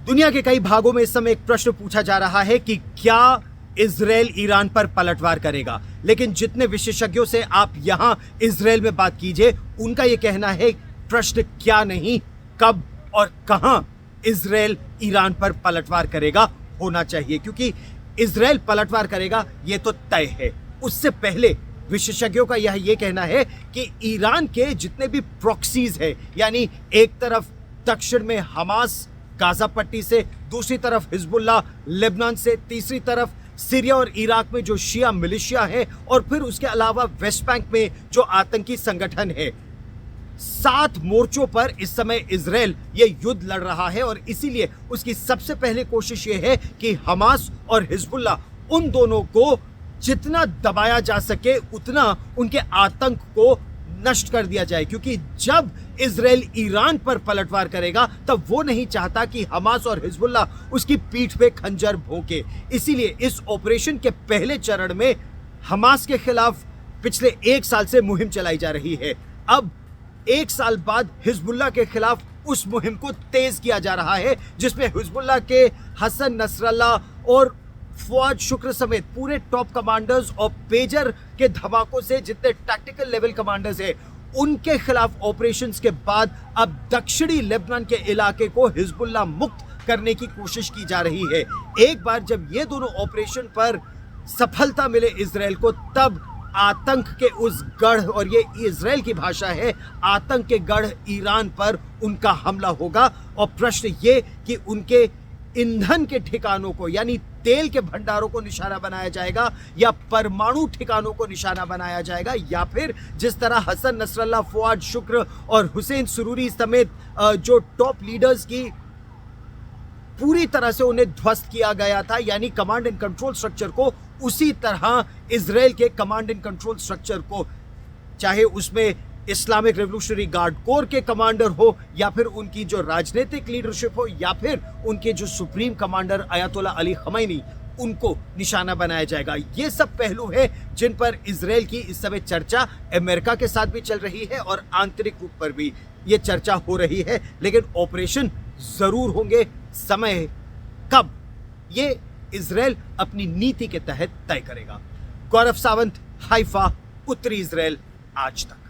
दुनिया के कई भागों में इस समय एक प्रश्न पूछा जा रहा है कि क्या इजराइल ईरान पर पलटवार करेगा। लेकिन जितने विशेषज्ञों से आप यहां इजराइल में बात कीजिए, उनका यह कहना है प्रश्न क्या नहीं, कब और कहां इजराइल ईरान पर पलटवार करेगा होना चाहिए, क्योंकि इजराइल पलटवार करेगा यह तो तय है। उससे पहले विशेषज्ञों का यह कहना है कि ईरान के जितने भी प्रॉक्सीज है, यानी एक तरफ दक्षिण में हमास गाजा पट्टी से, दूसरी तरफ हिजबुल्लाह लेबनान से, तीसरी तरफ सीरिया और इराक में जो शिया मिलिशिया है, और फिर उसके अलावा वेस्ट बैंक में जो आतंकी संगठन है, 7 मोर्चों पर इस समय इजराइल ये युद्ध लड़ रहा है। और इसीलिए उसकी सबसे पहले कोशिश ये है कि हमास और हिजबुल्लाह उन दोनों को जितना दबाया जा सके उतना उनके आतंक को नष्ट कर दिया जाए, क्योंकि जब इजराइल ईरान पर पलटवार करेगा तब वो नहीं चाहता कि हमास और हिजबुल्लाह उसकी पीठ पे खंजर भोंके। इसीलिए इस ऑपरेशन के पहले चरण में हमास के खिलाफ पिछले 1 साल से मुहिम चलाई जा रही है। अब 1 साल बाद हिजबुल्लाह के खिलाफ उस मुहिम को तेज किया जा रहा है, जिसमें हिजबुल्लाह के हसन नसरल्लाह और फवाद शुक्र समेत पूरे टॉप कमांडर्स और पेजर के धमाकों से जितने टैक्टिकल लेवल कमांडर्स हैं, उनके खिलाफ ऑपरेशंस के बाद अब दक्षिणी लेबनान के इलाके को हिजबुल्लाह मुक्त करने की कोशिश की जा रही है। एक बार जब ये दोनों ऑपरेशन पर सफलता मिले इजराइल को, तब आतंक के उस गढ़, और ये इजराइल की भाषा है, आतंक के गढ़ ईरान पर उनका हमला होगा। और प्रश्न ये कि उनके ईंधन के ठिकानों को, यानी तेल के भंडारों को निशाना बनाया जाएगा, या परमाणु ठिकानों को निशाना बनाया जाएगा, या फिर जिस तरह हसन नसरल्लाह, फवाद शुक्र और हुसैन सुरूरी समेत जो टॉप लीडर्स की पूरी तरह से उन्हें ध्वस्त किया गया था, यानी कमांड एंड कंट्रोल स्ट्रक्चर को, उसी तरह इजराइल के कमांड एंड कंट्रोल स्ट्रक्चर को, चाहे उसमें इस्लामिक रेवोल्यूशनरी गार्ड कोर के कमांडर हो, या फिर उनकी जो राजनीतिक लीडरशिप हो, या फिर उनके जो सुप्रीम कमांडर अयतुल्ला अली खमैनी, उनको निशाना बनाया जाएगा। ये सब पहलू है जिन पर इजराइल की इस समय चर्चा अमेरिका के साथ भी चल रही है और आंतरिक रूप पर भी ये चर्चा हो रही है। लेकिन ऑपरेशन जरूर होंगे, समय कब, ये इजराइल अपनी नीति के तहत तय करेगा। गौरव सावंत, हाइफा, उत्तरी इजराइल, आज तक।